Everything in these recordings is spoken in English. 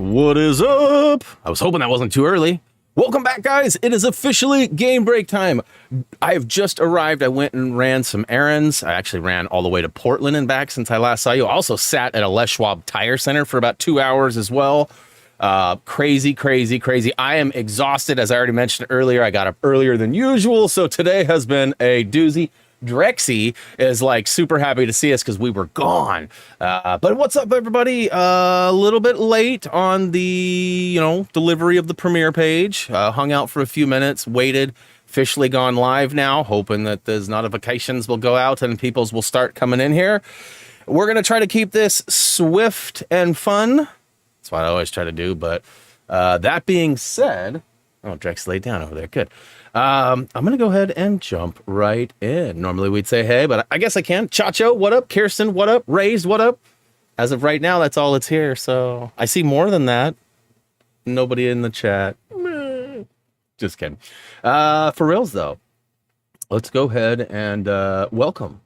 What is up? I was hoping that wasn't too early. Welcome back, guys. It is officially game break time. I have just arrived. I went and ran some errands. I actually ran all the way to Portland and back since I last saw you. I also sat at a Les Schwab tire center for about 2 hours as well. Crazy. I am exhausted. As I already mentioned earlier, I got up earlier than usual. So today has been a doozy. Drexy is like super happy to see us because we were gone. But what's up, everybody? A little bit late on the, delivery of the premiere page. Hung out for a few minutes, waited, officially gone live now, hoping that those notifications will go out and people's will start coming in here. We're going to try to keep this swift and fun. That's what I always try to do. But that being said, oh, Drex laid down over there. Good. I'm going to go ahead and jump right in. Normally we'd say, hey, but I guess I can. Chacho, what up? Kirsten, what up? Raised, what up? As of right now, that's all that's here. So I see more than that. Nobody in the chat. Just kidding. For reals, though, let's go ahead and welcome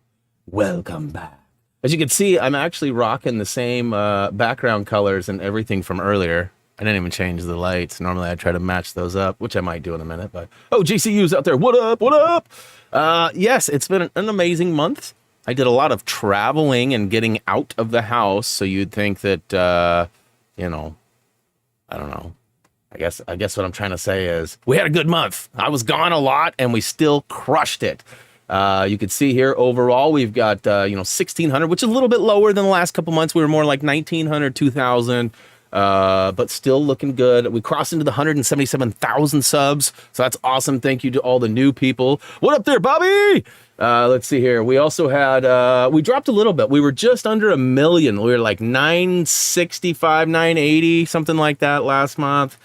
back. As you can see, I'm actually rocking the same background colors and everything from earlier. I didn't even change the lights. Normally I try to match those up, which I might do in a minute, but oh, GCU's out there. What up? Yes, it's been an amazing month. I did a lot of traveling and getting out of the house. So you'd think that, I don't know. I guess what I'm trying to say is we had a good month. I was gone a lot and we still crushed it. You can see here overall, we've got, 1,600, which is a little bit lower than the last couple months. We were more like 1,900, 2,000. But still looking good. We crossed into the 177,000 subs. So that's awesome. Thank you to all the new people. What up there, Bobby? Let's see here. We also had, we dropped a little bit. We were just under 1 million. We were like 965, 980, something like that last month.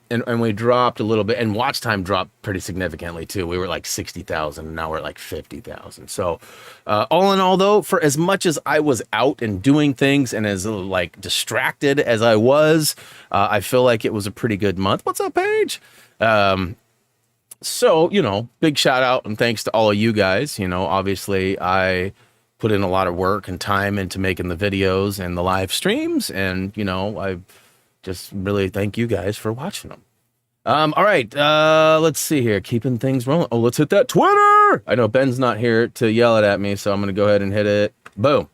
And we dropped a little bit, and watch time dropped pretty significantly too. We were like 60,000, and now we're like 50,000. So, all in all, though, for as much as I was out and doing things and as like distracted as I was, I feel like it was a pretty good month. What's up, Paige? So, big shout out and thanks to all of you guys. Obviously I put in a lot of work and time into making the videos and the live streams, and I just really thank you guys for watching them. All right, let's see here. Keeping things rolling. Oh, let's hit that Twitter. I know Ben's not here to yell it at me, so I'm going to go ahead and hit it. Boom.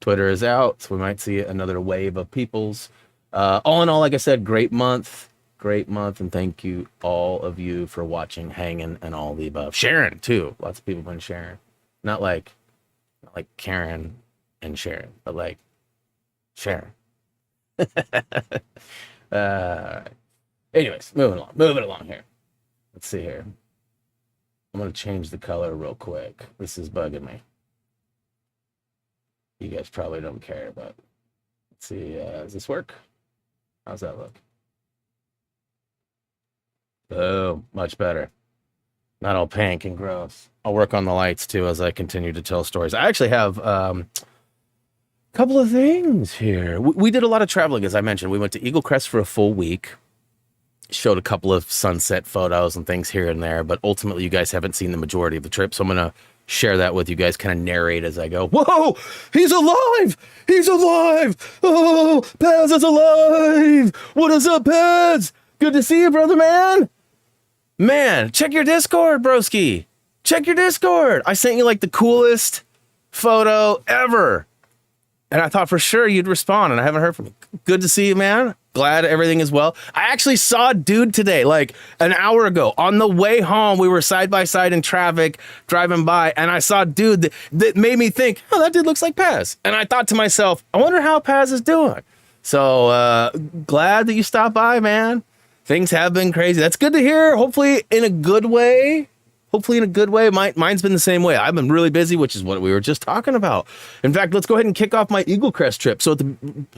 Twitter is out, so we might see another wave of peoples. All in all, like I said, great month, and thank you all of you for watching, hanging, and all the above. Sharing, too. Lots of people been sharing. Not like Karen and Sharon, but like Sharon. Anyways, moving along here. Let's see here. I'm going to change the color real quick. This is bugging me. You guys probably don't care, but let's see. Does this work? How's that look? Oh, much better. Not all pink and gross. I'll work on the lights too as I continue to tell stories. I actually have couple of things here. We did a lot of traveling, as I mentioned. We went to Eagle Crest for a full week. Showed a couple of sunset photos and things here and there, but ultimately you guys haven't seen the majority of the trip, so I'm going to share that with you guys, kind of narrate as I go. Whoa! He's alive! He's alive! Oh, Paz is alive! What is up, Paz? Good to see you, brother, man! Man, check your Discord, broski! Check your Discord! I sent you like the coolest photo ever! And I thought for sure you'd respond, and I haven't heard from you. Good to see you, man. Glad everything is well. I actually saw a dude today, like an hour ago. On the way home, we were side by side in traffic, driving by, and I saw a dude that made me think, oh, that dude looks like Paz. And I thought to myself, I wonder how Paz is doing. So glad that you stopped by, man. Things have been crazy. That's good to hear. Hopefully in a good way. Mine's been the same way. I've been really busy, which is what we were just talking about. In fact, let's go ahead and kick off my Eagle Crest trip. So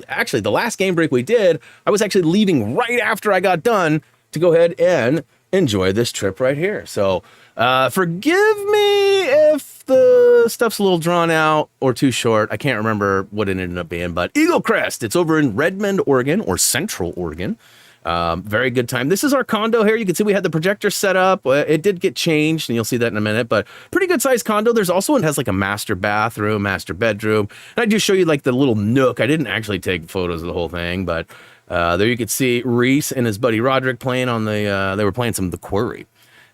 actually, the last game break we did, I was actually leaving right after I got done to go ahead and enjoy this trip right here. So forgive me if the stuff's a little drawn out or too short. I can't remember what it ended up being, but Eagle Crest, it's over in Redmond, Oregon, or Central Oregon. Very good time. This is our condo here. You can see we had the projector set up. It did get changed, and you'll see that in a minute, but pretty good sized condo. There's also one that has like a master bathroom, master bedroom. And I do show you like the little nook. I didn't actually take photos of the whole thing, but there you could see Reese and his buddy Roderick playing on the, they were playing some of The Quarry.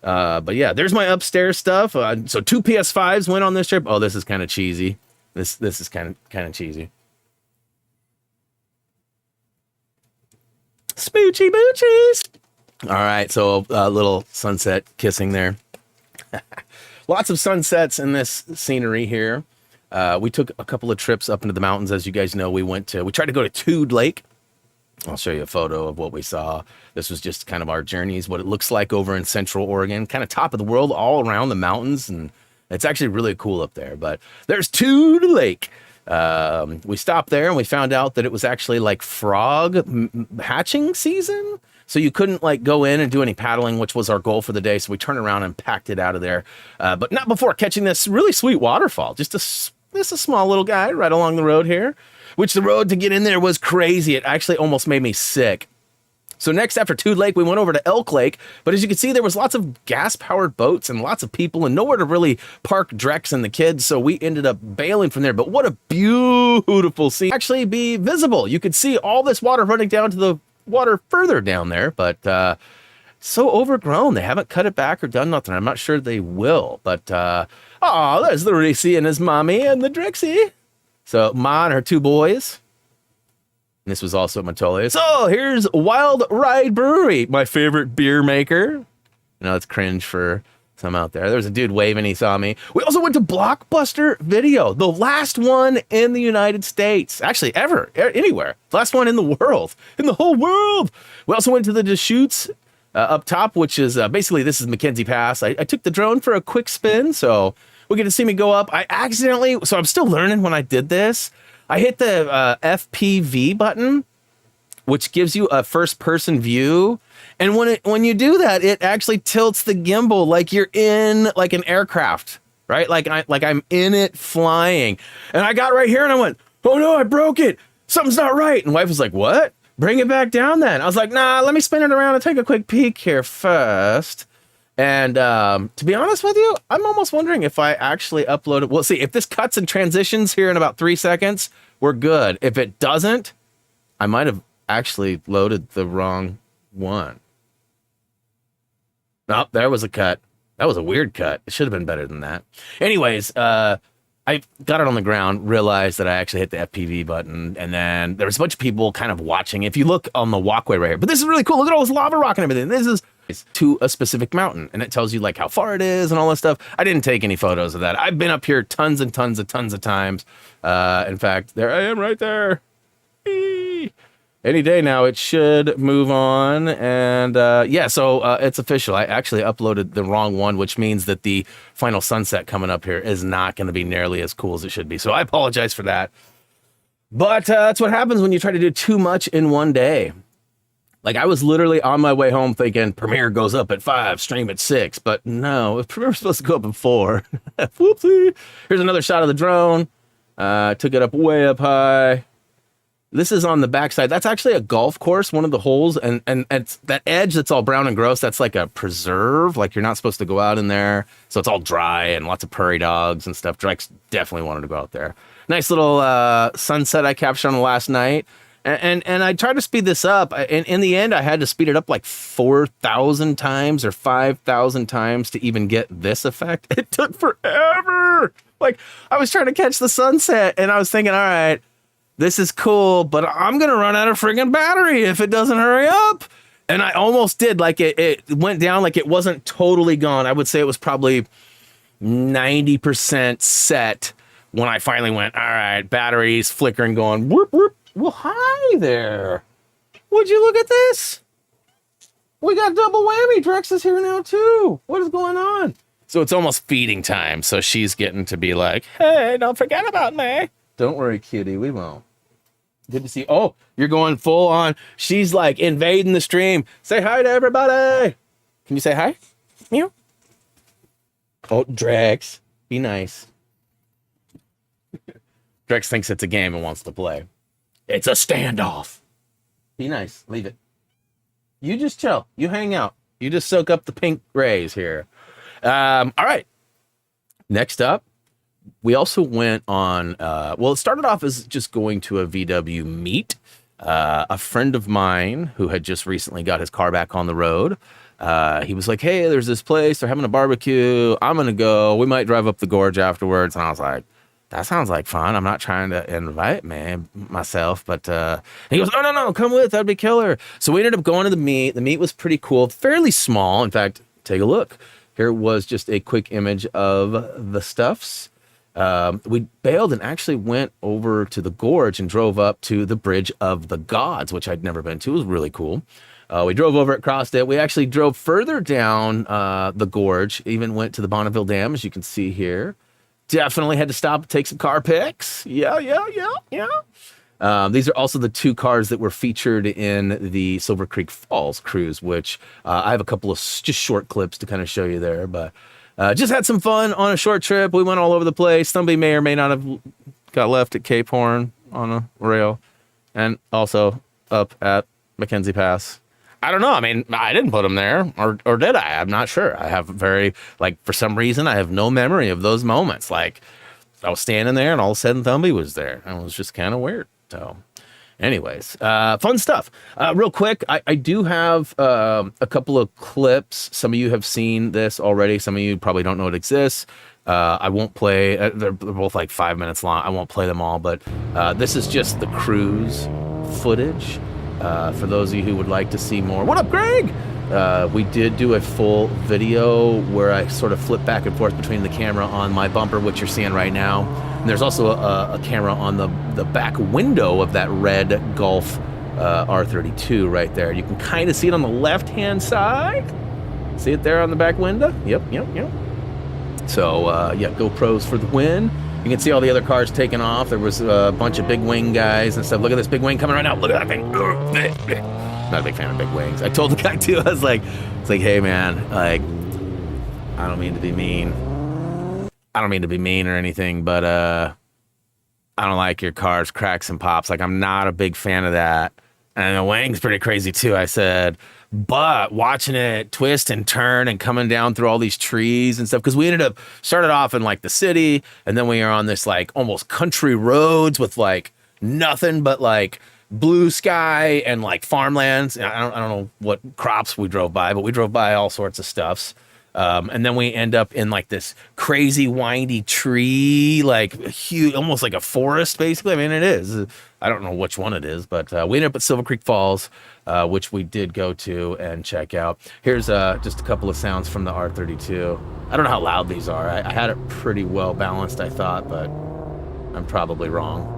But yeah, there's my upstairs stuff. So 2 PS5s went on this trip. Oh, this is kind of cheesy. This is kind of cheesy. Smoochy moochies. All right, so a little sunset kissing there. Lots of sunsets in this scenery here. We took a couple of trips up into the mountains. As you guys know, we tried to go to Tude Lake. I'll show you a photo of what we saw. This was just kind of our journeys, what it looks like over in Central Oregon, kind of top of the world, all around the mountains. And it's actually really cool up there. But there's Tude Lake. We stopped there and we found out that it was actually like frog hatching season. So you couldn't like go in and do any paddling, which was our goal for the day. So we turned around and packed it out of there. But not before catching this really sweet waterfall. Just a small little guy right along the road here, which the road to get in there was crazy. It actually almost made me sick. So next, after Tude Lake, we went over to Elk Lake. But as you can see, there was lots of gas-powered boats and lots of people and nowhere to really park Drex and the kids. So we ended up bailing from there. But what a beautiful scene. Actually be visible. You could see all this water running down to the water further down there. But so overgrown. They haven't cut it back or done nothing. I'm not sure they will. But, there's the Reese and his mommy and the Drexy. So Ma and her 2 boys. This was also at Matolius. So here's Wild Ride Brewery, my favorite beer maker. You know, it's cringe for some out there. There was a dude waving, he saw me. We also went to Blockbuster Video, the last one in the United States. Actually, ever, anywhere. Last one in the world, in the whole world. We also went to the Deschutes up top, which is basically, this is Mackenzie Pass. I took the drone for a quick spin, so we get to see me go up. I accidentally, so I'm still learning when I did this. I hit the FPV button, which gives you a first-person view. And when you do that, it actually tilts the gimbal like you're in like an aircraft, right? Like I'm in it flying. And I got right here and I went, oh no, I broke it. Something's not right. And wife was like, what? Bring it back down then. I was like, nah, let me spin it around and take a quick peek here first. And to be honest with you, I'm almost wondering if I actually uploaded. We'll see if this cuts and transitions here in about 3 seconds. We're good. If it doesn't, I might have actually loaded the wrong one. Oh, there was a cut. That was a weird cut. It should have been better than that. Anyways, I got it on the ground, realized that I actually hit the FPV button, and then there was a bunch of people kind of watching. If you look on the walkway right here, but this is really cool. Look at all this lava rock and everything. This is to a specific mountain, and it tells you like how far it is and all that stuff. I didn't take any photos of that. I've been up here tons of times. In fact, there I am right there. Eee. Any day now, it should move on. And yeah, so it's official. I actually uploaded the wrong one, which means that the final sunset coming up here is not going to be nearly as cool as it should be. So I apologize for that. But that's what happens when you try to do too much in one day. Like, I was literally on my way home thinking Premiere goes up at 5, stream at 6. But no, Premiere was supposed to go up at 4. Whoopsie. Here's another shot of the drone. Took it up way up high. This is on the backside. That's actually a golf course, one of the holes. And it's that edge that's all brown and gross, that's like a preserve. Like, you're not supposed to go out in there. So it's all dry and lots of prairie dogs and stuff. Drex definitely wanted to go out there. Nice little sunset I captured on the last night. And I tried to speed this up. And in the end, I had to speed it up like 4,000 times or 5,000 times to even get this effect. It took forever. Like, I was trying to catch the sunset and I was thinking, all right, this is cool, but I'm going to run out of friggin' battery if it doesn't hurry up. And I almost did. Like, it went down like it wasn't totally gone. I would say it was probably 90% set when I finally went, all right, batteries flickering, going, whoop, whoop. Well, hi there. Would you look at this? We got double whammy. Drex is here now, too. What is going on? So it's almost feeding time. So she's getting to be like, hey, don't forget about me. Don't worry, kitty. We won't. Good to see. Oh, you're going full on. She's like invading the stream. Say hi to everybody. Can you say hi? Meow. Oh, Drex. Be nice. Drex thinks it's a game and wants to play. It's a standoff. Be nice. Leave it. You just chill. You hang out. You just soak up the pink rays here. All right. Next up, we also went on, well, it started off as just going to a VW meet. A friend of mine who had just recently got his car back on the road, he was like, hey, there's this place. They're having a barbecue. I'm going to go. We might drive up the gorge afterwards. And I was like, that sounds like fun. I'm not trying to invite myself, but he goes, no, come with. That'd be killer. So we ended up going to the meet. The meet was pretty cool, fairly small. In fact, take a look. Here was just a quick image of the stuffs. We bailed and actually went over to the gorge and drove up to the Bridge of the Gods, which I'd never been to. It was really cool. We drove over it, crossed it. We actually drove further down the gorge, even went to the Bonneville Dam, as you can see here. Definitely had to stop and take some car pics. Yeah. These are also the two cars that were featured in the Silver Creek Falls cruise, which I have a couple of just short clips to kind of show you there. But just had some fun on a short trip. We went all over the place. Somebody may or may not have got left at Cape Horn on a rail, and also up at Mackenzie Pass. I don't know. I mean, I didn't put them there, or did I? I'm not sure. I have for some reason, I have no memory of those moments. Like, I was standing there, and all of a sudden, Thumby was there. And it was just kind of weird. So, anyways, fun stuff. Real quick, I do have a couple of clips. Some of you have seen this already. Some of you probably don't know it exists. I won't play. They're both like 5 minutes long. I won't play them all, but this is just the cruise footage. For those of you who would like to see more. What up, Greg? We did do a full video where I sort of flip back and forth between the camera on my bumper, which you're seeing right now. And there's also a camera on the back window of that red Golf R32 right there. You can kind of see it on the left-hand side. See it there on the back window? Yep. So, yeah, GoPros for the win. You can see all the other cars taking off. There was a bunch of big wing guys and stuff. Look at this big wing coming right now. Look at that thing. Not a big fan of big wings. I told the guy too, I was like, hey man, like, I don't mean to be mean. I don't mean to be mean or anything, but I don't like your car's cracks and pops. Like, I'm not a big fan of that. And the wing's pretty crazy too, I said. But watching it twist and turn and coming down through all these trees and stuff, because we started off in like the city, and then we are on this like almost country roads with like nothing but like blue sky and like farmlands. I don't know what crops we drove by, but we drove by all sorts of stuffs. And then we end up in like this crazy windy tree, like huge, almost like a forest, basically. I mean, it is. I don't know which one it is, but we ended up at Silver Creek Falls, which we did go to and check out. Here's just a couple of sounds from the R32. I don't know how loud these are. I had it pretty well balanced, I thought, but I'm probably wrong.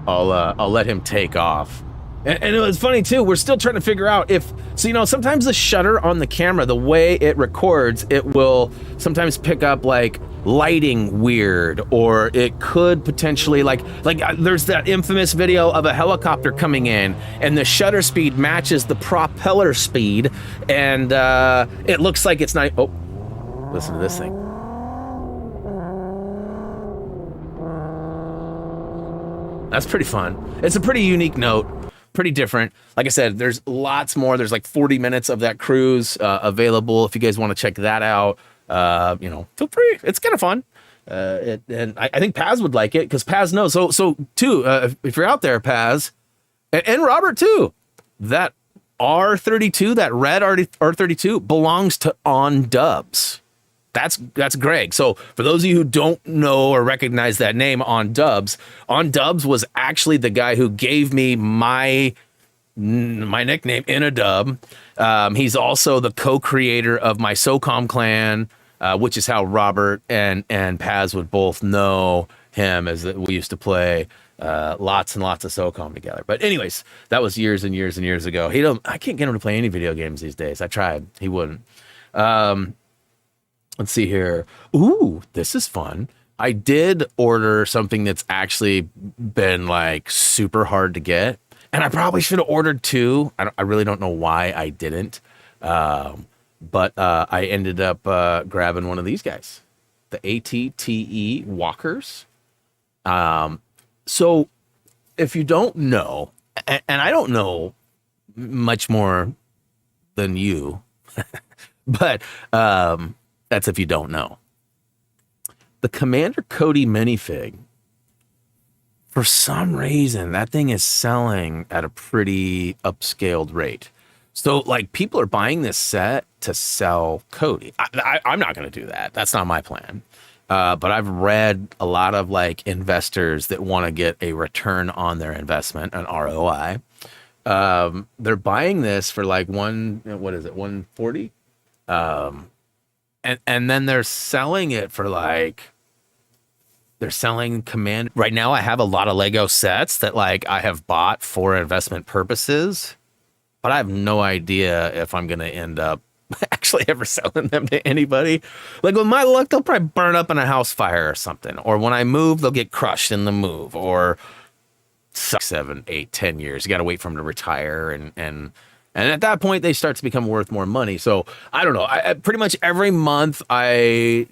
I'll let him take off. And it was funny too, we're still trying to figure out sometimes the shutter on the camera, the way it records, it will sometimes pick up like lighting weird, or it could potentially there's that infamous video of a helicopter coming in and the shutter speed matches the propeller speed, and it looks like it's not. Oh, listen to this thing. That's pretty fun. It's a pretty unique note. Pretty different. Like I said, there's lots more. There's like 40 minutes of that cruise available. If you guys want to check that out, feel free. It's kind of fun. And I think Paz would like it, because Paz knows. So too, if you're out there, Paz, and Robert too, that R32, that red R32 belongs to On Dubs. That's Greg. So for those of you who don't know or recognize that name, On Dubs was actually the guy who gave me my nickname, In a Dub. He's also the co-creator of my SOCOM clan, which is how Robert and Paz would both know him, as we used to play lots and lots of SOCOM together. But anyways, that was years and years and years ago. I can't get him to play any video games these days. I tried. He wouldn't. Let's see here. Ooh, this is fun. I did order something that's actually been like super hard to get, and I probably should have ordered two. I really don't know why I didn't, but I ended up grabbing one of these guys, the ATTE walkers. So if you don't know, and I don't know much more than you, but that's if you don't know. The Commander Cody minifig, for some reason, that thing is selling at a pretty upscaled rate. So, like, people are buying this set to sell Cody. I'm not going to do that. That's not my plan. But I've read a lot of, like, investors that want to get a return on their investment, an ROI. They're buying this for, like, 140? And then they're selling it for, like, they're selling Command. Right now, I have a lot of Lego sets that, like, I have bought for investment purposes, but I have no idea if I'm going to end up actually ever selling them to anybody. Like, with my luck, they'll probably burn up in a house fire or something. Or when I move, they'll get crushed in the move. Or 6, 7, 8, 10 years. You got to wait for them to retire. And at that point, they start to become worth more money. So, I don't know. I pretty much every month, I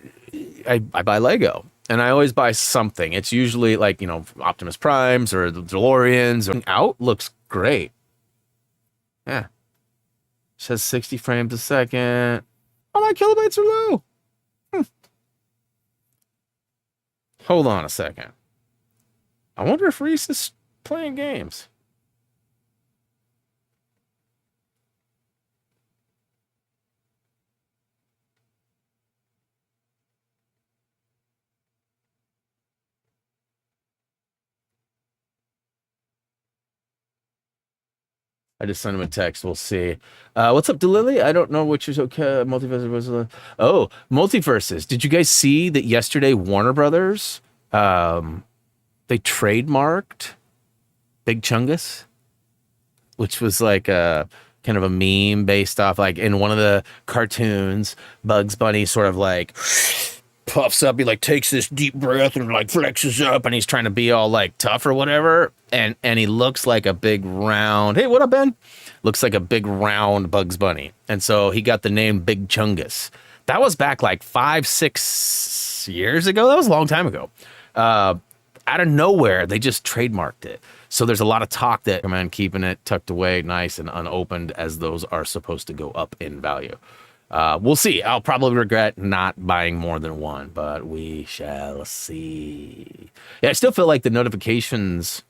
buy Lego. And I always buy something. It's usually like, Optimus Primes or the DeLoreans. Out looks great. Yeah. Says 60 frames a second. Oh, my kilobytes are low. Hold on a second. I wonder if Reese is playing games. I just sent him a text. We'll see. What's up, DeLily? I don't know which is okay. Multiverse was. Oh, multiverses. Did you guys see that yesterday? Warner Brothers, they trademarked Big Chungus, which was like a kind of a meme based off, like, in one of the cartoons, Bugs Bunny sort of like puffs up. He like takes this deep breath and like flexes up, and he's trying to be all like tough or whatever. And he looks like a big round. Hey, what up, Ben? Looks like a big round Bugs Bunny. And so he got the name Big Chungus. That was back like 5, 6 years ago. That was a long time ago. Out of nowhere, they just trademarked it. So there's a lot of talk that, come on, keeping it tucked away nice and unopened, as those are supposed to go up in value. We'll see. I'll probably regret not buying more than one, but we shall see. Yeah, I still feel like the notifications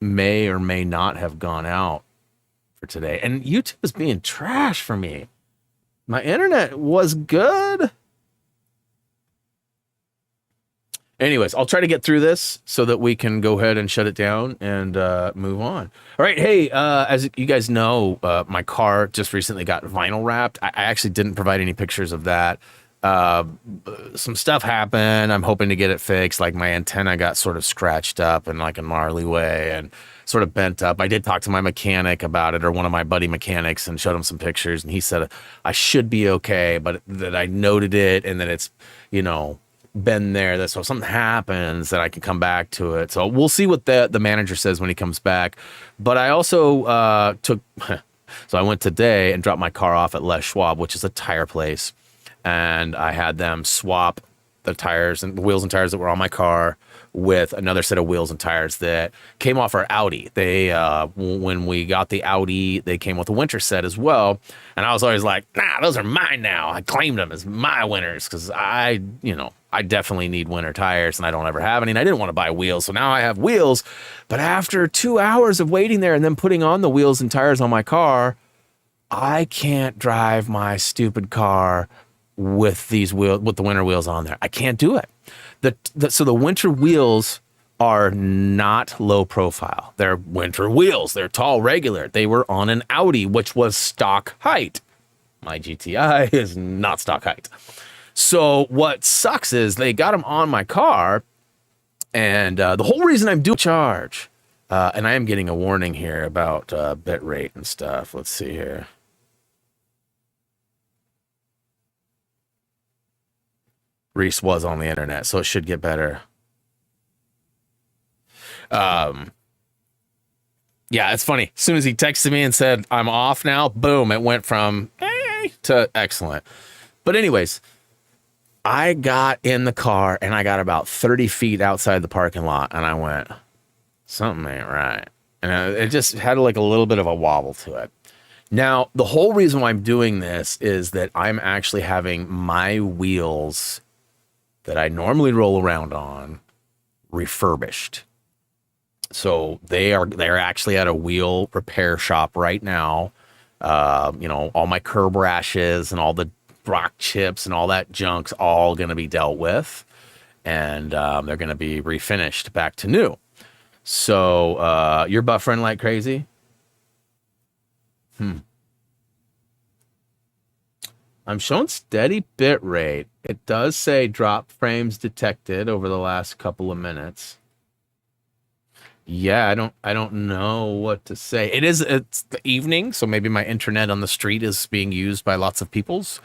may or may not have gone out for today. And YouTube is being trash for me. My internet was good. Anyways, I'll try to get through this so that we can go ahead and shut it down and move on. All right. Hey, as you guys know, my car just recently got vinyl wrapped. I actually didn't provide any pictures of that. Some stuff happened. I'm hoping to get it fixed. Like, my antenna got sort of scratched up in like a gnarly way and sort of bent up. I did talk to my mechanic about it, or one of my buddy mechanics, and showed him some pictures. And he said I should be okay, but that I noted it and that it's, been there, that so if something happens that I can come back to it. So we'll see what the manager says when he comes back. But I also took so I went today and dropped my car off at Les Schwab, which is a tire place, and I had them swap the tires and the wheels and tires that were on my car with another set of wheels and tires that came off our Audi. They when we got the Audi, they came with a winter set as well, and I was always like, nah, those are mine now. I claimed them as my winters because I definitely need winter tires, and I don't ever have any, and I didn't want to buy wheels, so now I have wheels. But after 2 hours of waiting there and then putting on the wheels and tires on my car, I can't drive my stupid car with the winter wheels on there. I can't do it. So the winter wheels are not low profile. They're winter wheels. They're tall, regular. They were on an Audi, which was stock height. My GTI is not stock height. So what sucks is they got them on my car, and the whole reason I'm doing charge, and I am getting a warning here about bit rate and stuff. Let's see here. Reese was on the internet, so it should get better. Yeah, it's funny. As soon as he texted me and said, I'm off now, boom, it went from hey to excellent. But anyways, I got in the car and I got about 30 feet outside the parking lot, and I went, Something ain't right. And it just had like a little bit of a wobble to it. Now, the whole reason why I'm doing this is that I'm actually having my wheels that I normally roll around on refurbished. So they're actually at a wheel repair shop right now. All my curb rashes and all the rock chips and all that junk's all going to be dealt with, and they're going to be refinished back to new. So you're buffering like crazy. I'm showing steady bit rate. It does say drop frames detected over the last couple of minutes. Yeah, I don't know what to say. It's the evening, so maybe my internet on the street is being used by lots of people's.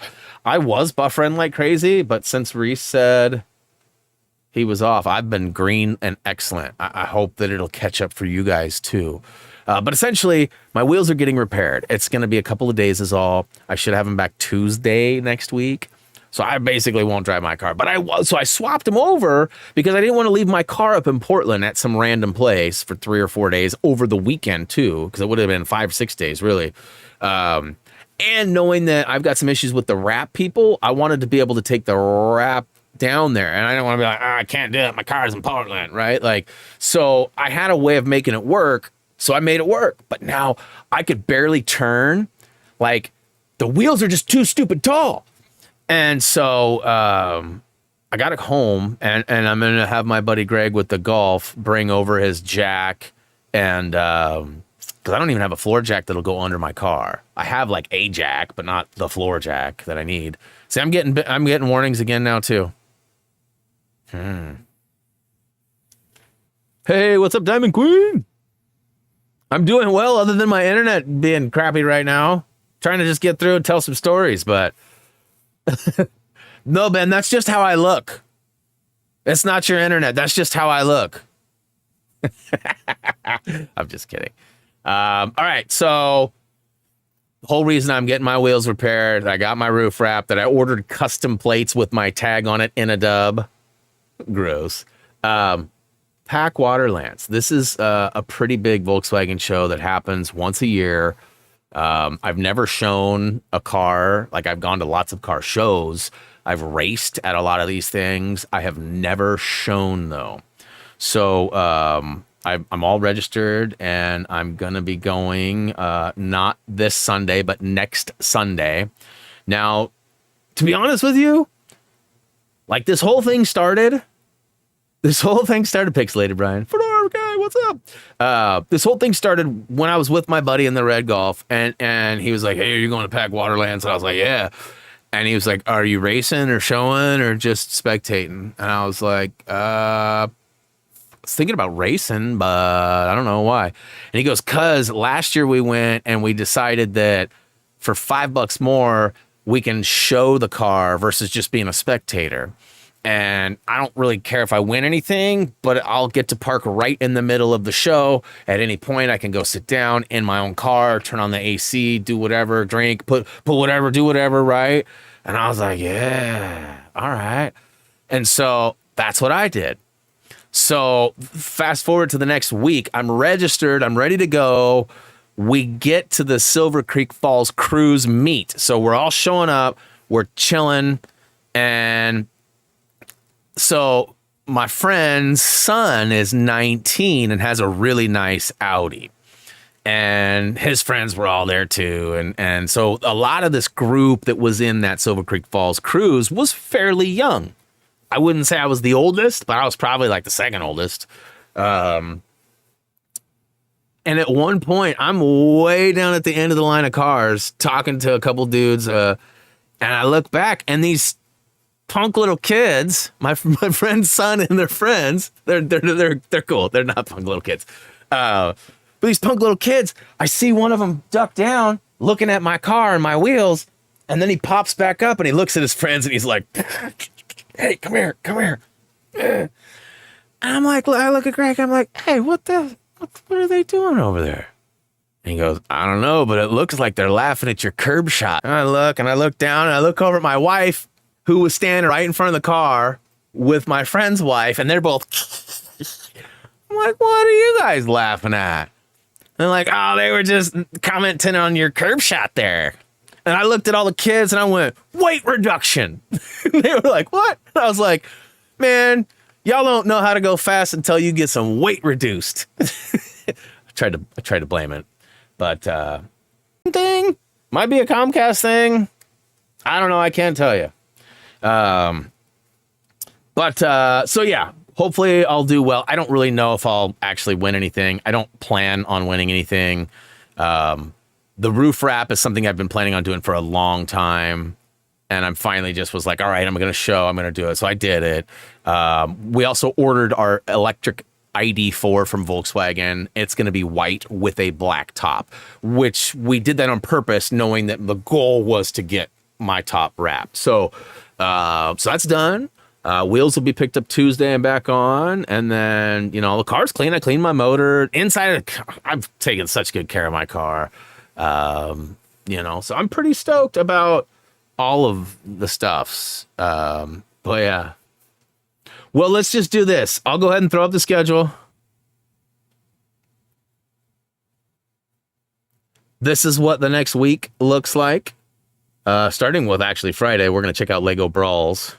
I was buffering like crazy, but since Reese said he was off, I've been green and excellent. I hope that it'll catch up for you guys too. But essentially, my wheels are getting repaired. It's going to be a couple of days is all. I should have them back Tuesday next week. So I basically won't drive my car. But I swapped them over because I didn't want to leave my car up in Portland at some random place for 3 or 4 days over the weekend too, because it would have been 5, 6 days really. And knowing that I've got some issues with the wrap people, I wanted to be able to take the wrap down there, and I don't want to be like, I can't do it. My car's in Portland, right? Like, so I had a way of making it work. So I made it work, but now I could barely turn. Like, the wheels are just too stupid tall. And so I got it home, and I'm going to have my buddy Greg with the Golf bring over his jack, and because I don't even have a floor jack that'll go under my car. I have like a jack, but not the floor jack that I need. See, I'm getting warnings again now too. Hey, what's up, Diamond Queen? I'm doing well, other than my internet being crappy right now. Trying to just get through and tell some stories, but no, Ben, that's just how I look. It's not your internet. That's just how I look. I'm just kidding. All right, so the whole reason I'm getting my wheels repaired, I got my roof wrapped, that I ordered custom plates with my tag on it in a dub. Gross. Pack Waterlands. This is a pretty big Volkswagen show that happens once a year. I've never shown a car. Like, I've gone to lots of car shows. I've raced at a lot of these things. I have never shown, though. So I'm all registered, and I'm going to be going not this Sunday, but next Sunday. Now, to be honest with you, like, this whole thing started pixelated, Brian. Fedora guy, what's up? This whole thing started when I was with my buddy in the Red Golf, and he was like, "Hey, are you going to Pack Waterlands?" And I was like, "Yeah." And he was like, "Are you racing or showing or just spectating?" And I was like, I was thinking about racing, but I don't know why. And he goes, "'Cause last year we went and we decided that for $5 more, we can show the car versus just being a spectator. And I don't really care if I win anything, but I'll get to park right in the middle of the show. At any point, I can go sit down in my own car, turn on the AC, do whatever, drink, put whatever, do whatever, right?" And I was like, yeah, all right. And so that's what I did. So fast forward to the next week, I'm registered, I'm ready to go. We get to the Silver Creek Falls cruise meet. So we're all showing up, we're chilling, and so my friend's son is 19 and has a really nice Audi, and his friends were all there too. And so a lot of this group that was in that Silver Creek Falls cruise was fairly young. I wouldn't say I was the oldest, but I was probably like the second oldest. And at one point, I'm way down at the end of the line of cars talking to a couple dudes, and I look back, and these punk little kids, my friend's son and their friends, they're cool. They're not punk little kids. But these punk little kids, I see one of them duck down, looking at my car and my wheels, and then he pops back up and he looks at his friends and he's like, "Hey, come here. And I'm like, I look at Greg, I'm like, "Hey, what are they doing over there?" And he goes, "I don't know, but it looks like they're laughing at your curb shot." And I look down and I look over at my wife, who was standing right in front of the car with my friend's wife, and they're both, I'm like, what are you guys laughing at? And they're like, oh, they were just commenting on your curve shot there. And I looked at all the kids and I went, weight reduction. They were like, what? And I was like, man, y'all don't know how to go fast until you get some weight reduced. I tried to blame it, but thing might be a Comcast thing. I don't know. I can't tell you. So yeah, hopefully I'll do well. I don't really know if I'll actually win anything. I don't plan on winning anything. The roof wrap is something I've been planning on doing for a long time. And I'm finally just was like, all right, I'm going to do it. So I did it. We also ordered our electric ID4 from Volkswagen. It's going to be white with a black top, which we did that on purpose, knowing that the goal was to get my top wrapped. So that's done. Wheels will be picked up Tuesday and back on. And then, the car's clean. I cleaned my motor. Inside of the car, I've taken such good care of my car. So I'm pretty stoked about all of the stuffs. But yeah. Well, let's just do this. I'll go ahead and throw up the schedule. This is what the next week looks like. Starting with actually Friday, we're going to check out Lego Brawls,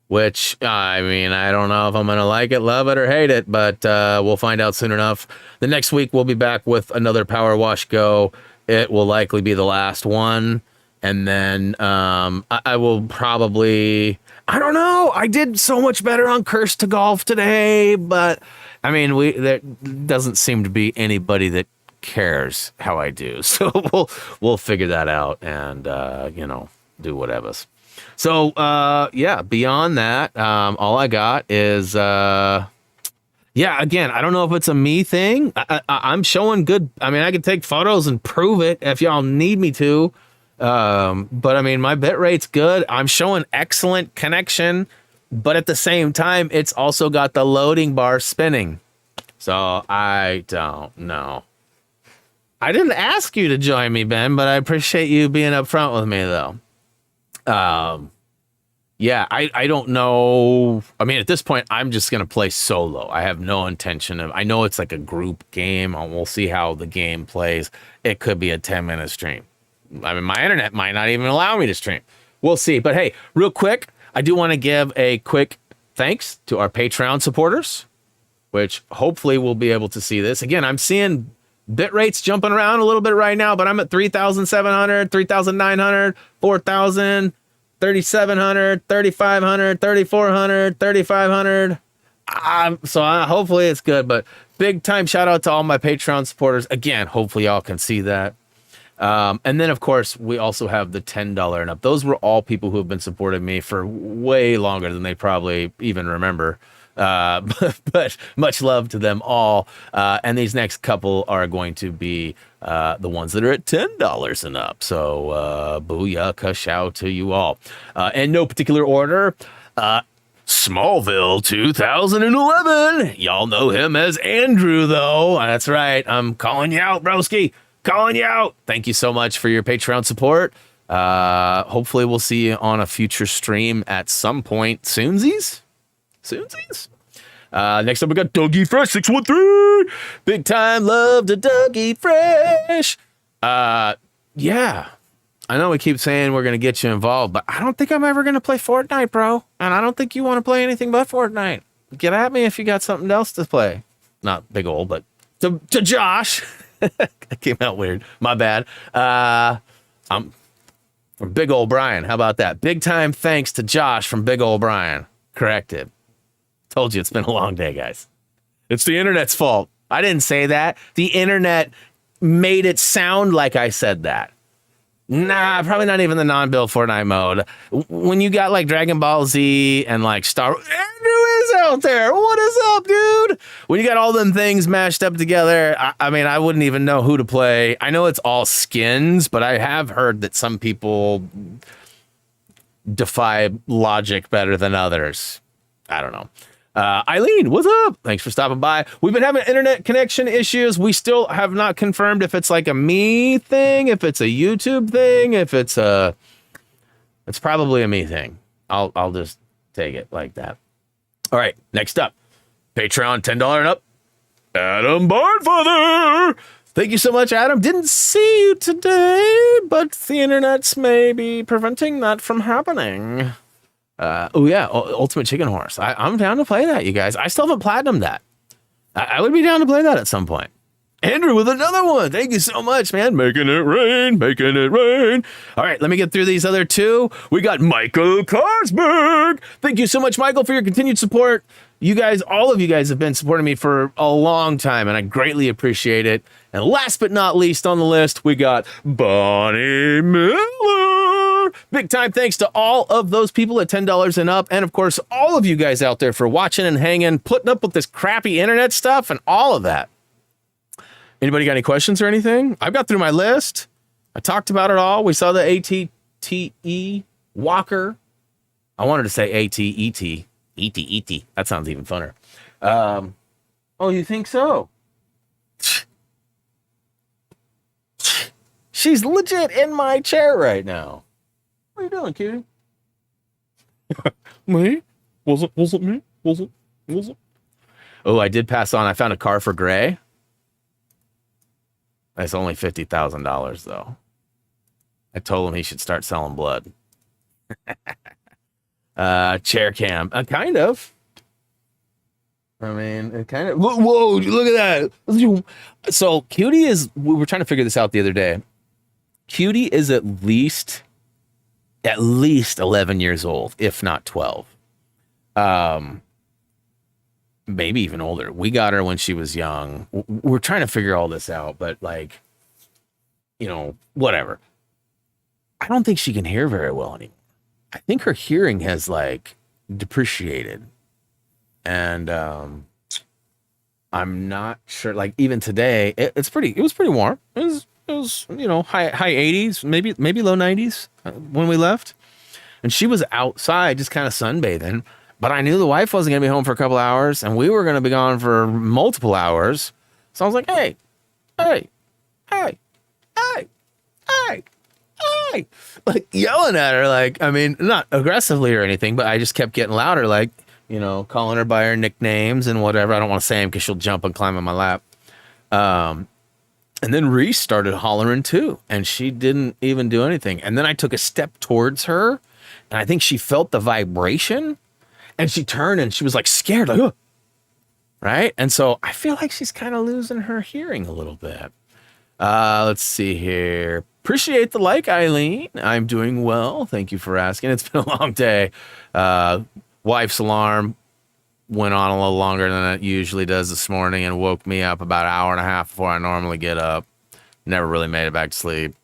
which, I don't know if I'm going to like it, love it, or hate it, but we'll find out soon enough. The next week, we'll be back with another Power Wash Go. It will likely be the last one. And then I will probably, I don't know. I did so much better on Curse to Golf today, but there doesn't seem to be anybody that cares how I do. So we'll figure that out and, do whatever. So, beyond that, all I got is, again, I don't know if it's a me thing. I'm showing good. I can take photos and prove it if y'all need me to. But my bit rate's good. I'm showing excellent connection, but at the same time, it's also got the loading bar spinning. So I don't know. I didn't ask you to join me, Ben, but I appreciate you being upfront with me, though. I don't know. At this point, I'm just going to play solo. I have no intention of, I know it's like a group game, and we'll see how the game plays. It could be a 10-minute stream. My internet might not even allow me to stream. We'll see. But hey, real quick, I do want to give a quick thanks to our Patreon supporters, which hopefully we'll be able to see this. Again, I'm seeing bit rates jumping around a little bit right now, but I'm at 3,700, 3,900, 4,000, 3,700, 3,500, 3,400, 3,500. So hopefully it's good, but big time shout out to all my Patreon supporters. Again, hopefully y'all can see that. And then, of course, we also have the $10 and up. Those were all people who have been supporting me for way longer than they probably even remember. But much love to them all. And these next couple are going to be the ones that are at $10 and up. So booyah, shout to you all. In no particular order, Smallville 2011. Y'all know him as Andrew, though. That's right. I'm calling you out, broski. Calling you out. Thank you so much for your Patreon support. Hopefully we'll see you on a future stream at some point. Soonsies? Next up, we got Dougie Fresh 613. Big time love to Dougie Fresh. Yeah. I know we keep saying we're going to get you involved, but I don't think I'm ever going to play Fortnite, bro. And I don't think you want to play anything but Fortnite. Get at me if you got something else to play. Not big old, but to Josh. That came out weird. My bad. I'm from Big Ol' Brian. How about that? Big time thanks to Josh from Big Ol' Brian. Corrected. Told you it's been a long day, guys. It's the internet's fault. I didn't say that. The internet made it sound like I said that. Nah, probably not even the non-build Fortnite mode. When you got like Dragon Ball Z and like Star Andrew is out there. What is up, dude? When you got all them things mashed up together, I wouldn't even know who to play. I know it's all skins, but I have heard that some people defy logic better than others. I don't know. Eileen, what's up? Thanks for stopping by. We've been having internet connection issues. We still have not confirmed if it's like a me thing, if it's a YouTube thing, if it's probably a me thing. I'll just take it like that. All right, next up, Patreon $10 and up. Adam Barnfather. Thank you so much, Adam. Didn't see you today, but the internet's maybe preventing that from happening. Oh yeah, Ultimate Chicken Horse. I'm down to play that, you guys. I still haven't platinumed that. I would be down to play that at some point. Andrew with another one. Thank you so much, man. Making it rain, making it rain. All right, let me get through these other two. We got Michael Karsberg. Thank you so much, Michael, for your continued support. You guys, all of you guys have been supporting me for a long time, and I greatly appreciate it. And last but not least on the list, we got Bonnie Miller. Big time thanks to all of those people at $10 and up. And of course, all of you guys out there for watching and hanging, putting up with this crappy internet stuff and all of that. Anybody got any questions or anything? I've got through my list. I talked about it all. We saw the ATTE Walker. I wanted to say ATET. ET. That sounds even funner. Oh, you think so? She's legit in my chair right now. What are you doing, cutie? Me? Was it me? Was it? Oh, I did pass on. I found a car for Gray. It's only $50,000 though. I told him he should start selling blood. Chair cam, kind of. I mean, it kind of. Whoa! Look at that. So Cutie is. We were trying to figure this out the other day. Cutie is at least 11 years old, if not 12. Maybe even older. We got her when she was young. We're trying to figure all this out, but like, you know, whatever. I don't think she can hear very well anymore. I think her hearing has like depreciated, and I'm not sure. Like even today, it was pretty warm. It was you know high 80s, maybe low 90s when we left, and she was outside just kind of sunbathing. But I knew the wife wasn't gonna be home for a couple hours, and we were gonna be gone for multiple hours. So I was like, hey, like yelling at her, like, I mean, not aggressively or anything, but I just kept getting louder, like, you know, calling her by her nicknames and whatever. I don't want to say them because she'll jump and climb on my lap. And then Reese started hollering too, and she didn't even do anything. And then I took a step towards her, and I think she felt the vibration, and she turned and she was like scared, like, oh. Right? And so I feel like she's kind of losing her hearing a little bit. Let's see here. Appreciate the like, Eileen. I'm doing well. Thank you for asking. It's been a long day. Wife's alarm went on a little longer than it usually does this morning and woke me up about an hour and a half before I normally get up. Never really made it back to sleep.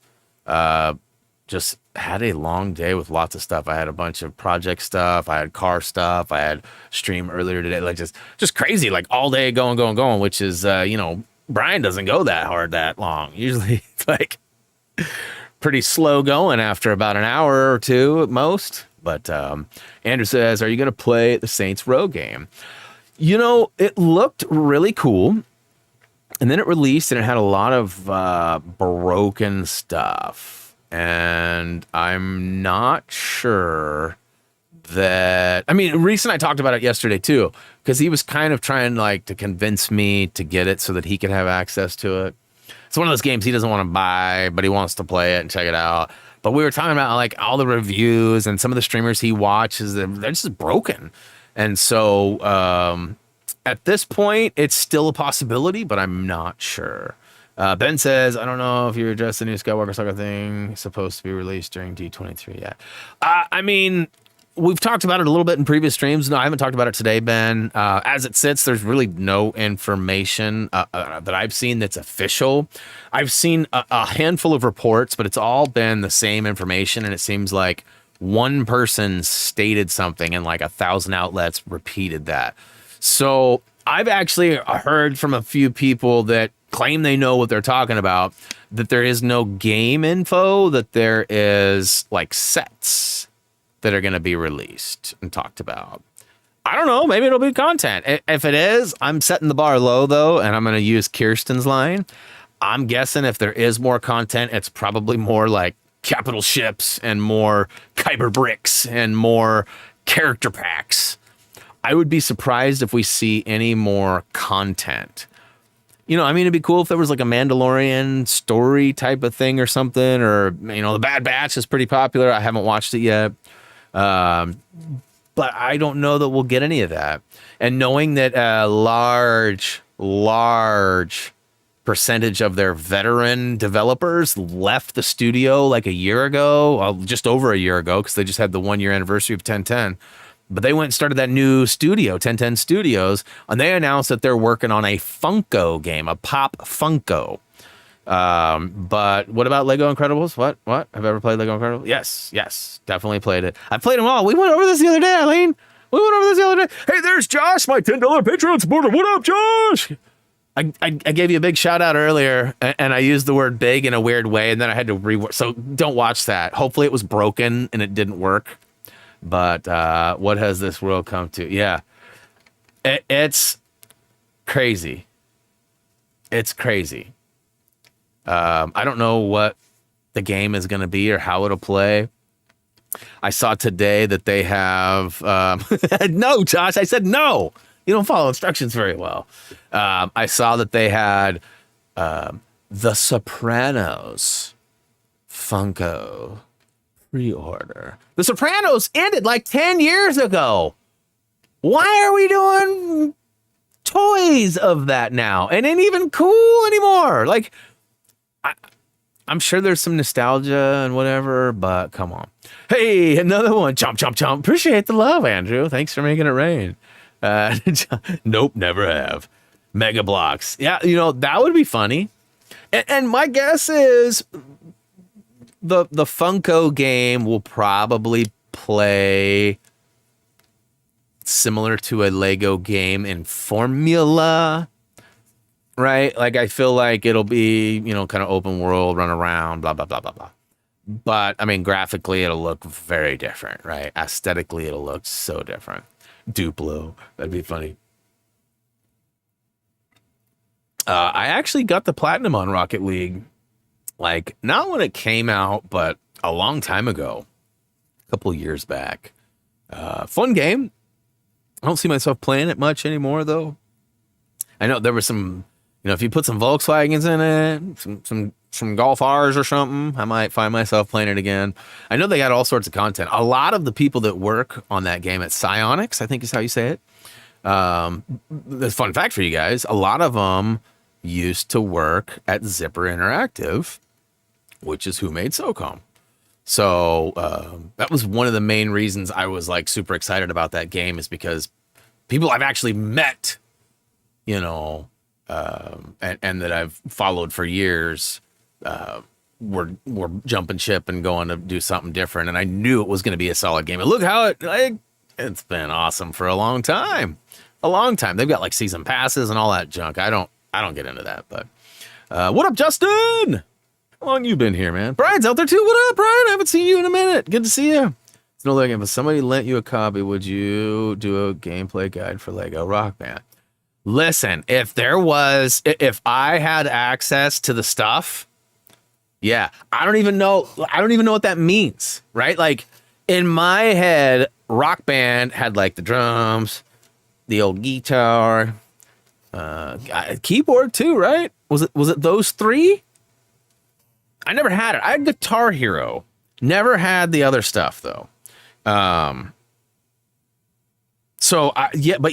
Just had a long day with lots of stuff. I had a bunch of project stuff. I had car stuff. I had stream earlier today. Like just crazy, like all day going, which is, you know, Brian doesn't go that hard that long. Usually it's like pretty slow going after about an hour or two at most. But Andrew says, are you going to play the Saints Row game? You know, it looked really cool. And then it released and it had a lot of broken stuff. And I'm not sure that, I mean, Reese and I talked about it yesterday too, because he was kind of trying like to convince me to get it so that he could have access to it. It's one of those games he doesn't want to buy, but he wants to play it and check it out. But we were talking about like all the reviews and some of the streamers he watches, they're just broken. And so at this point, it's still a possibility, but I'm not sure. Ben says, I don't know if you addressed the new Skywalker Saga thing supposed to be released during D23 yet. I mean, we've talked about it a little bit in previous streams. No, I haven't talked about it today, Ben. As it sits, there's really no information that I've seen that's official. I've seen a handful of reports, but it's all been the same information, and it seems like one person stated something and like 1,000 outlets repeated that. So I've actually heard from a few people that claim they know what they're talking about, that there is no game info, that there is like sets that are going to be released and talked about. I don't know. Maybe it'll be content. If it is, I'm setting the bar low though, and I'm going to use Kirsten's line. I'm guessing if there is more content, it's probably more like capital ships and more Kyber bricks and more character packs. I would be surprised if we see any more content. I mean, it'd be cool if there was like a Mandalorian story type of thing or something, or, the Bad Batch is pretty popular. I haven't watched it yet. But I don't know that we'll get any of that. And knowing that a large percentage of their veteran developers left the studio like a year ago, just over a year ago, because they just had the 1 year anniversary of 1010. But they went and started that new studio, 1010 Studios, and they announced that they're working on a Funko game, a Pop Funko. But what about Lego Incredibles? What? Have you ever played Lego Incredibles? Yes, definitely played it. I played them all. We went over this the other day, Eileen. Hey, there's Josh, my $10 Patreon supporter. What up, Josh? I gave you a big shout out earlier, and I used the word big in a weird way, and then I had to rework. So don't watch that. Hopefully it was broken and it didn't work. But what has this world come to? Yeah, it's crazy. It's crazy. I don't know what the game is going to be or how it'll play. I saw today that they have... no, Josh, I said no. You don't follow instructions very well. I saw that they had The Sopranos Funko pre-order. The Sopranos ended like 10 years ago. Why are we doing toys of that now? And ain't even cool anymore. Like, I'm sure there's some nostalgia and whatever, but come on. Hey, another one. Chomp. Appreciate the love, Andrew. Thanks for making it rain. Nope, never have. Mega Blocks. Yeah, that would be funny. And my guess is the Funko game will probably play similar to a Lego game in formula, right? Like, I feel like it'll be, kind of open world, run around, blah, blah, blah, blah, blah. But, I mean, graphically, it'll look very different, right? Aesthetically, it'll look so different. Duplo. That'd be funny. I actually got the platinum on Rocket League, like, not when it came out, but a long time ago, a couple years back. Fun game. I don't see myself playing it much anymore, though. I know there was some, if you put some Volkswagens in it, some Golf R's or something, I might find myself playing it again. I know they got all sorts of content. A lot of the people that work on that game at Psyonix, I think is how you say it. The fun fact for you guys, a lot of them used to work at Zipper Interactive, which is who made SOCOM. So that was one of the main reasons I was like super excited about that game, is because people I've actually met, and that I've followed for years, were jumping ship and going to do something different. And I knew it was going to be a solid game. And look how it's been awesome for a long time. They've got like season passes and all that junk. I don't get into that, but what up, Justin? How long you been here, man? Brian's out there too. What up, Brian? I haven't seen you in a minute. Good to see you. It's no Lego. If somebody lent you a copy, would you do a gameplay guide for Lego Rock Band? Listen, if I had access to the stuff, yeah, I don't even know what that means, right? Like, in my head, Rock Band had like the drums, the old guitar, keyboard too, right? Was it those three? I never had it. I had Guitar Hero. Never had the other stuff though. But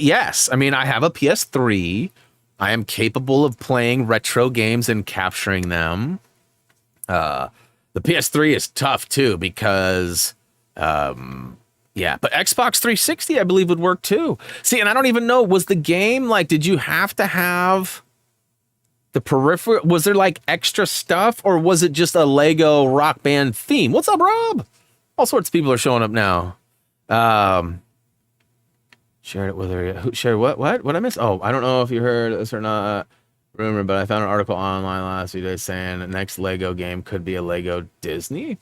yes, I mean, I have a PS3. I am capable of playing retro games and capturing them. The PS3 is tough too because, but Xbox 360, I believe, would work too. See, and I don't even know, was the game like, did you have to have the peripheral? Was there like extra stuff, or was it just a Lego Rock Band theme? What's up, Rob? All sorts of people are showing up now. Shared it with her. Who shared what? What I missed? Oh, I don't know if you heard this or not. Rumor, but I found an article online last few days saying the next Lego game could be a Lego Disney.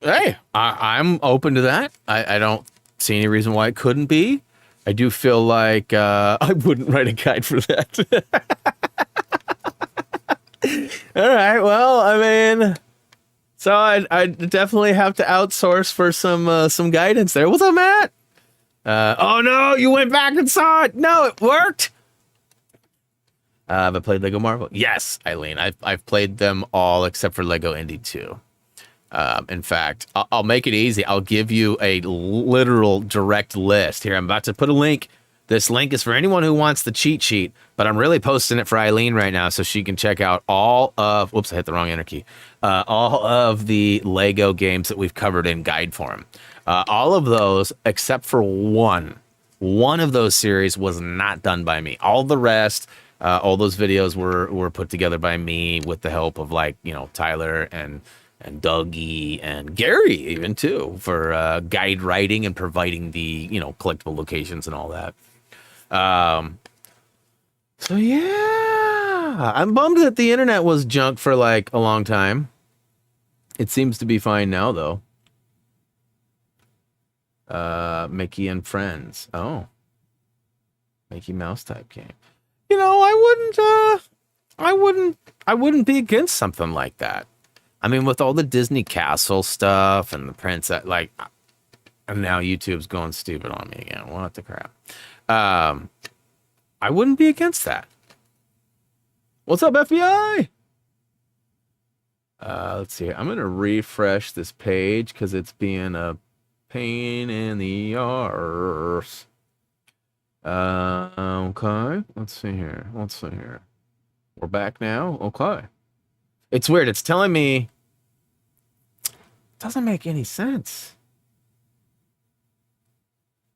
Hey, I'm open to that. I don't see any reason why it couldn't be. I do feel like I wouldn't write a guide for that. All right. Well, I mean, so I definitely have to outsource for some guidance there. What's up, Matt? Oh no, you went back and saw it. No, it worked. Have I played Lego Marvel? Yes, Eileen. I've played them all except for Lego Indy 2. In fact, I'll make it easy. I'll give you a literal direct list. Here, I'm about to put a link. This link is for anyone who wants the cheat sheet, but I'm really posting it for Eileen right now so she can check out all of, whoops, I hit the wrong enter key, all of the Lego games that we've covered in guide form. All of those, except for one. One of those series was not done by me. All the rest, all those videos were put together by me with the help of, like, you know, Tyler and Dougie and Gary even too for guide writing and providing the, you know, collectible locations and all that. So yeah, I'm bummed that the internet was junk for like a long time. It seems to be fine now though. Mickey and Friends. Oh, Mickey Mouse type game. You know, I wouldn't be against something like that. I mean, with all the Disney Castle stuff and the princess, like, and now YouTube's going stupid on me again. What the crap? I wouldn't be against that. What's up, FBI? Let's see. I'm gonna refresh this page because it's being a pain in the arse. Okay. Let's see here. We're back now. Okay. It's weird. It's telling me it doesn't make any sense.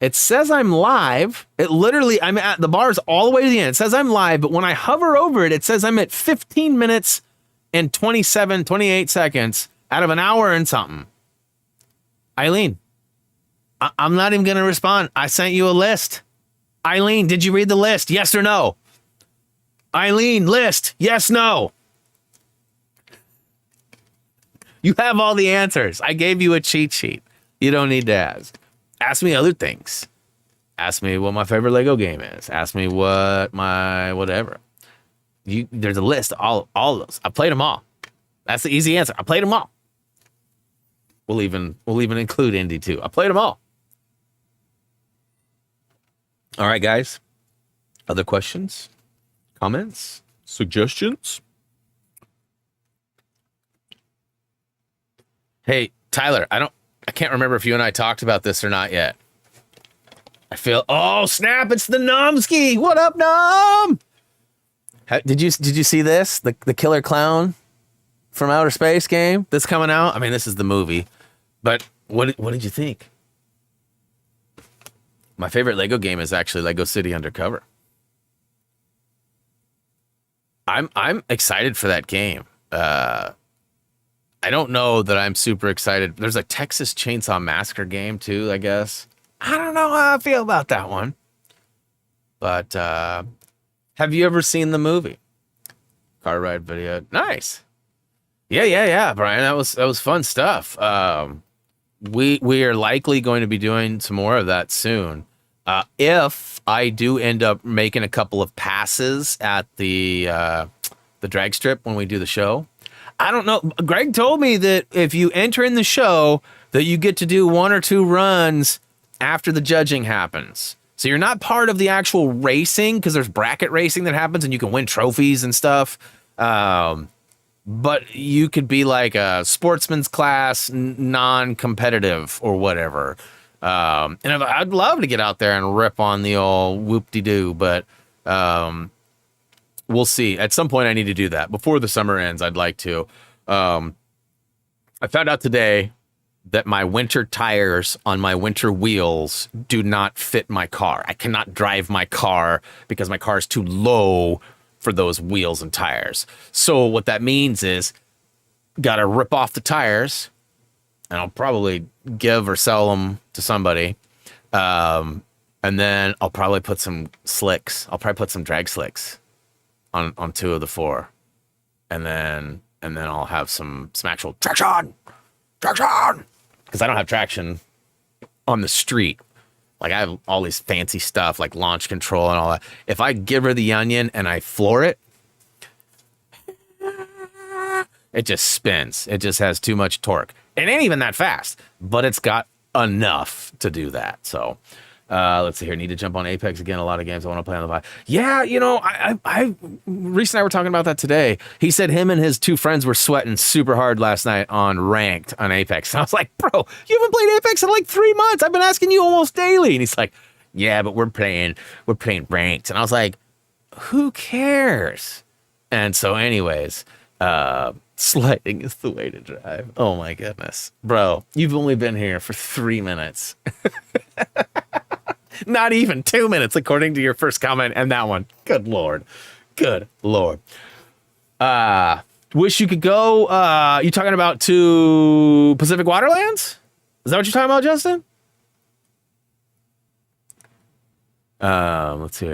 It says I'm live. It literally, I'm at the bar's all the way to the end. It says I'm live, but when I hover over it, it says I'm at 15 minutes and 28 seconds out of an hour and something. Eileen, I'm not even going to respond. I sent you a list. Eileen, did you read the list? Yes or no? Eileen, list. Yes, no. You have all the answers. I gave you a cheat sheet. You don't need to ask. Ask me other things. Ask me what my favorite Lego game is. Ask me what my whatever. There's a list of all of those. I played them all. That's the easy answer. I played them all. We'll even include Indy too. I played them all. All right, guys. Other questions? Comments? Suggestions? Hey, Tyler, I can't remember if you and I talked about this or not yet. I feel, oh snap, it's the Nomski. What up, Nom? Did you see this? The Killer Clown from Outer Space game that's coming out? I mean, this is the movie, but what did you think? My favorite Lego game is actually Lego City Undercover. I'm excited for that game. I don't know that I'm super excited. There's a Texas Chainsaw Massacre game too, I guess. I don't know how I feel about that one. But have you ever seen the movie? Car ride video. Nice. Yeah, Brian. That was fun stuff. We are likely going to be doing some more of that soon. If I do end up making a couple of passes at the drag strip when we do the show. I don't know. Greg told me that if you enter in the show, that you get to do 1 or 2 runs after the judging happens. So you're not part of the actual racing because there's bracket racing that happens and you can win trophies and stuff. But you could be like a sportsman's class, non-competitive or whatever. And I'd love to get out there and rip on the old whoop-de-doo, but we'll see. At some point, I need to do that. Before the summer ends, I'd like to. I found out today that my winter tires on my winter wheels do not fit my car. I cannot drive my car because my car is too low for those wheels and tires. So what that means is got to rip off the tires, and I'll probably give or sell them to somebody. And then I'll probably put some slicks. I'll probably put some drag slicks on 2 of the 4. And then I'll have some actual traction. Because I don't have traction on the street. Like I have all these fancy stuff like launch control and all that. If I give her the onion and I floor it, it just spins. It just has too much torque. It ain't even that fast, but it's got enough to do that. So Let's see here. Need to jump on Apex again. A lot of games I want to play on the Vive. Yeah, you know, Reese and I were talking about that today. He said him and his two friends were sweating super hard last night on ranked on Apex. And I was like, bro, you haven't played Apex in like 3 months. I've been asking you almost daily. And he's like, yeah, but we're playing ranked. And I was like, who cares? And so, anyways, sliding is the way to drive. Oh my goodness, bro, you've only been here for 3 minutes. Not even 2 minutes, according to your first comment and that one. Good Lord. Good Lord. Wish you could go. You talking about to Pacific Waterlands? Is that what you're talking about, Justin? Let's see.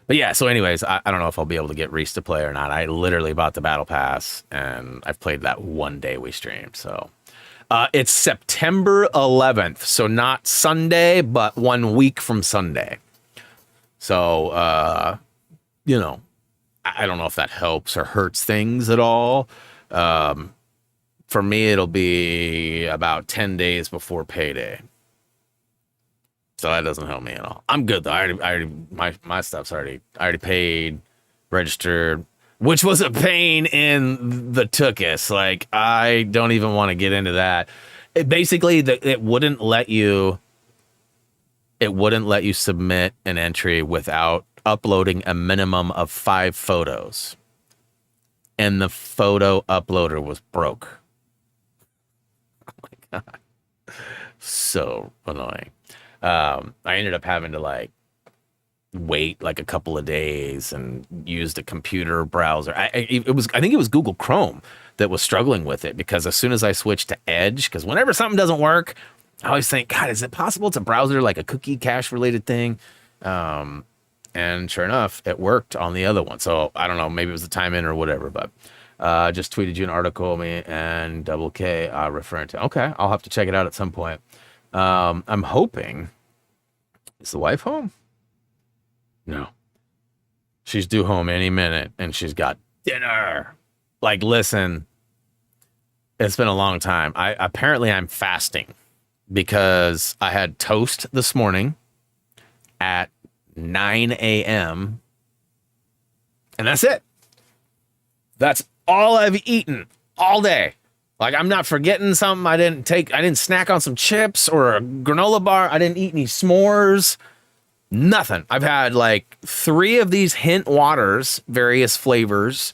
But yeah, so anyways, I don't know if I'll be able to get Reese to play or not. I literally bought the Battle Pass, and I've played that one day we streamed, so... it's September 11th, so not Sunday, but 1 week from Sunday. So, you know, I don't know if that helps or hurts things at all. For me, it'll be about 10 days before payday. So that doesn't help me at all. I'm good though. I already my stuff's I already paid, registered, which was a pain in the tuchus. Like, I don't even want to get into that. It basically, it wouldn't let you submit an entry without uploading a minimum of 5 photos. And the photo uploader was broke. Oh my God. So annoying. I ended up having to like wait like a couple of days and used a computer browser. I think it was Google Chrome that was struggling with it, because as soon as I switched to Edge, because whenever something doesn't work, I always think, God, is it possible it's a browser, like a cookie cache related thing? And sure enough, it worked on the other one. So I don't know, maybe it was the time in or whatever, but just tweeted you an article, me and Double K referring to. Okay, I'll have to check it out at some point. I'm hoping, is the wife home? No. She's due home any minute, and she's got dinner. Like, listen, it's been a long time. I'm fasting because I had toast this morning at 9 a.m. and that's it. That's all I've eaten all day. Like, I'm not forgetting something. I didn't snack on some chips or a granola bar. I didn't eat any s'mores. Nothing. I've had like 3 of these hint waters, various flavors.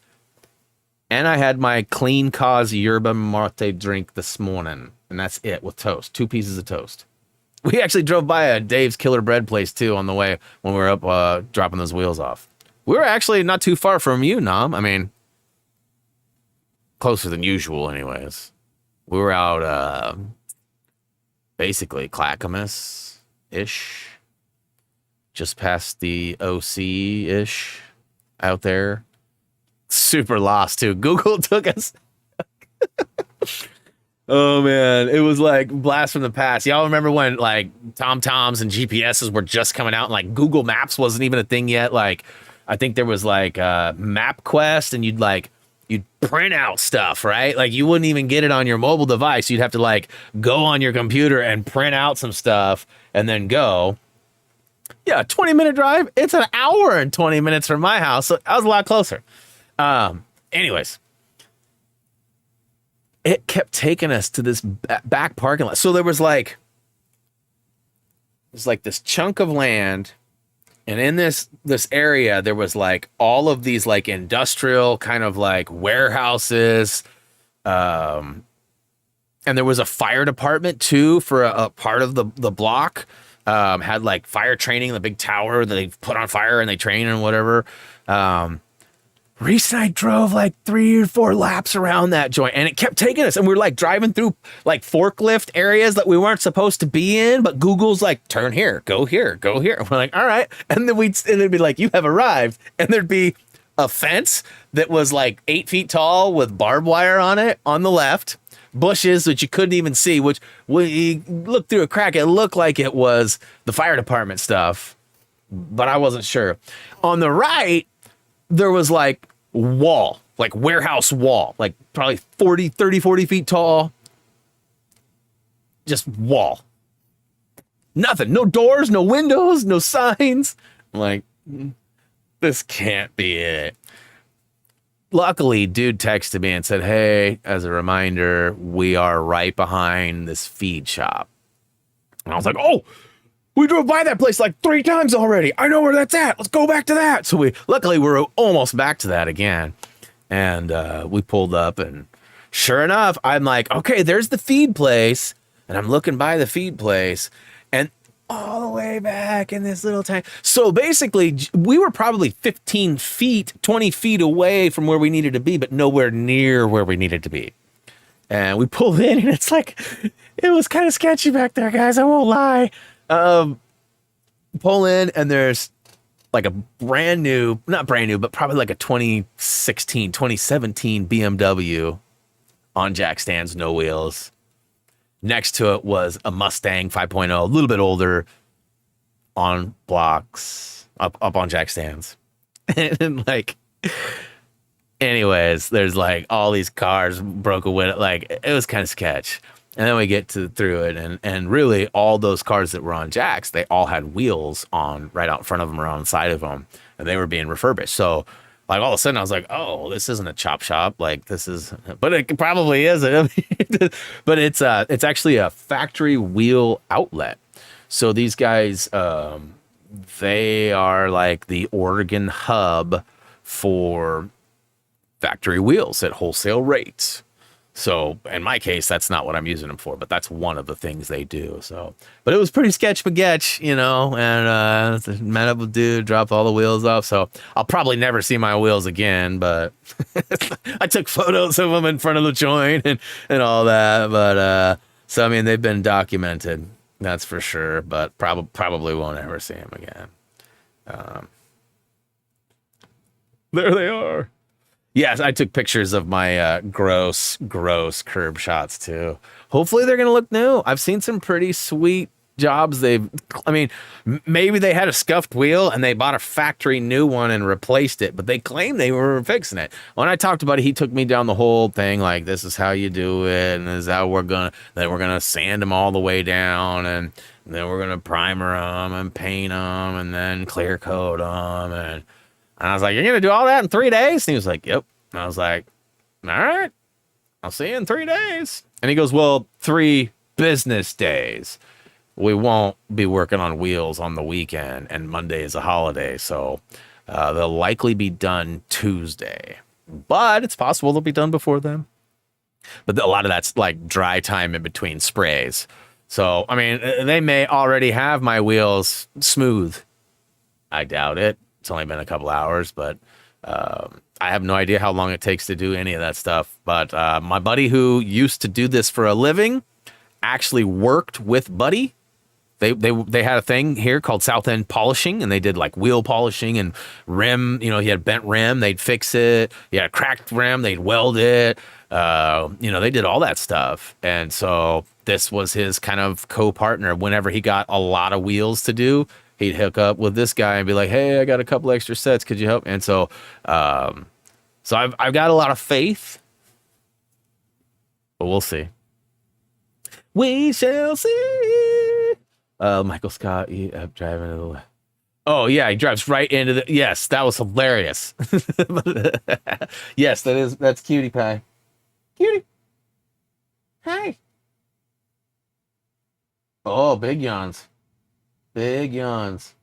And I had my Clean Cause yerba mate drink this morning. And that's it, with toast. 2 pieces of toast. We actually drove by a Dave's Killer Bread place too on the way when we were up dropping those wheels off. We were actually not too far from you, Nom. I mean, closer than usual anyways. We were out basically Clackamas-ish. Just past the OC-ish out there. Super lost too. Google took us. Oh man, it was like blast from the past. Y'all remember when like TomToms and GPSs were just coming out and like Google Maps wasn't even a thing yet? Like, I think there was like MapQuest, and you'd print out stuff, right? Like, you wouldn't even get it on your mobile device. You'd have to like go on your computer and print out some stuff and then go. Yeah, 20-minute drive. It's an hour and 20 minutes from my house. So I was a lot closer. Anyways, it kept taking us to this back parking lot. So there's like this chunk of land, and in this area there was like all of these like industrial kind of like warehouses, and there was a fire department too for a part of the block. Had like fire training, the big tower that they put on fire and they train and whatever. Reese and I drove like 3 or 4 laps around that joint, and it kept taking us, and we were like driving through like forklift areas that we weren't supposed to be in, but Google's like, turn here, go here, go here. And we're like, all right. And then it'd be like, you have arrived. And there'd be a fence that was like 8 feet tall with barbed wire on it on the left, bushes that you couldn't even see, which when you looked through a crack, it looked like it was the fire department stuff, but I wasn't sure. On the right, there was like wall, like warehouse wall, like probably 40 feet tall. Just wall. Nothing. No doors, no windows, no signs. I'm like, this can't be it. Luckily, dude texted me and said, hey, as a reminder, we are right behind this feed shop. And I was like, oh, we drove by that place like 3 times already. I know where that's at. Let's go back to that. So luckily, we're almost back to that again. And we pulled up, and sure enough, I'm like, okay, there's the feed place. And I'm looking by the feed place, and all the way back in this little tank. So basically, we were probably 15 feet, 20 feet away from where we needed to be, but nowhere near where we needed to be. And we pulled in, and it's like, it was kind of sketchy back there, guys. I won't lie. Pull in, and there's like a brand new, not brand new, but probably like a 2016, 2017 BMW on jack stands, no wheels. Next to it was a Mustang 5.0, a little bit older, on blocks, up on jack stands. And like, anyways, there's like all these cars broken with, like, it was kind of sketch. And then we get through it, and really all those cars that were on jacks, they all had wheels on right out in front of them or on the side of them, and they were being refurbished. So like all of a sudden I was like, oh, this isn't a chop shop. Like this is, but it probably isn't. But it's actually a factory wheel outlet. So these guys, they are like the Oregon hub for factory wheels at wholesale rates. So in my case, that's not what I'm using them for, but that's one of the things they do. So, but it was pretty sketch baguette, you know, and met up with dude, dropped all the wheels off. So I'll probably never see my wheels again, but I took photos of them in front of the joint and all that. But so, I mean, they've been documented, that's for sure, but probably won't ever see them again. There they are. Yes, I took pictures of my gross curb shots too. Hopefully they're going to look new. I've seen some pretty sweet jobs. Maybe they had a scuffed wheel and they bought a factory new one and replaced it, but they claimed they were fixing it. When I talked about it, he took me down the whole thing, like, this is how you do it, and this is how we're going to sand them all the way down, and then we're going to primer them and paint them and then clear coat them. And I was like, you're going to do all that in 3 days? And he was like, yep. And I was like, all right, I'll see you in 3 days. And he goes, well, 3 business days. We won't be working on wheels on the weekend, and Monday is a holiday. So they'll likely be done Tuesday. But it's possible they'll be done before then. But a lot of that's like dry time in between sprays. So, I mean, they may already have my wheels smooth. I doubt it. It's only been a couple hours, but I have no idea how long it takes to do any of that stuff. But my buddy who used to do this for a living actually worked with Buddy. They had a thing here called South End Polishing, and they did like wheel polishing and rim. You know, he had bent rim, they'd fix it. He had a cracked rim, they'd weld it. You know, they did all that stuff. And so this was his kind of co-partner. Whenever he got a lot of wheels to do, he'd hook up with this guy and be like, hey, I got a couple extra sets. Could you help? And so, I've got a lot of faith, but we'll see. We shall see. Michael Scott, driving to the left. Oh yeah, he drives right into the. Yes, that was hilarious. Yes, that's Cutie Pie. Cutie. Hey. Oh, big yawns. Big yawns.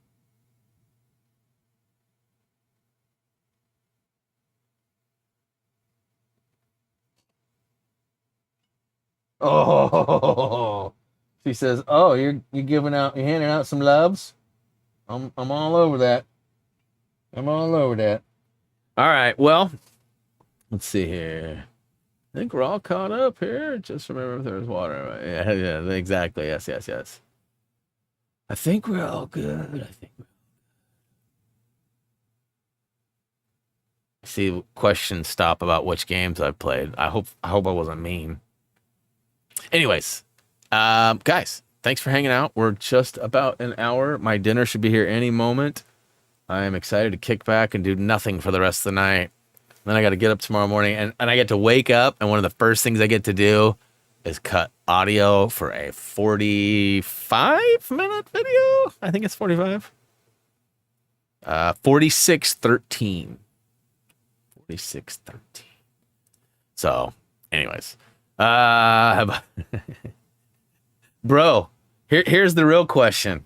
Oh, she says, "Oh, you're handing out some loves. I'm all over that. I'm all over that." All right, well, let's see here. I think we're all caught up here. Just remember if there's water. Yeah, exactly. Yes. I think we're all good. See questions stop about which games I've played. I hope I wasn't mean. Anyways, guys, thanks for hanging out. We're just about an hour. My dinner should be here any moment. I am excited to kick back and do nothing for the rest of the night. Then I got to get up tomorrow morning, and I get to wake up, and one of the first things I get to do is cut audio for a 45-minute video. I think it's 45. 4613. 4613. So, anyways. Bro, here's the real question.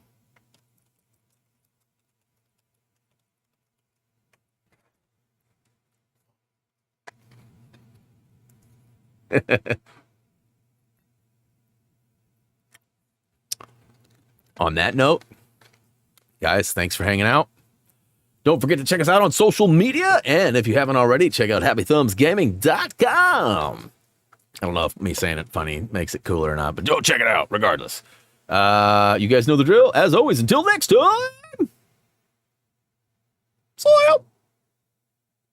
On that note, guys, thanks for hanging out. Don't forget to check us out on social media. And if you haven't already, check out happythumbsgaming.com. I don't know if me saying it funny makes it cooler or not, but go check it out regardless. You guys know the drill. As always, until next time. See ya.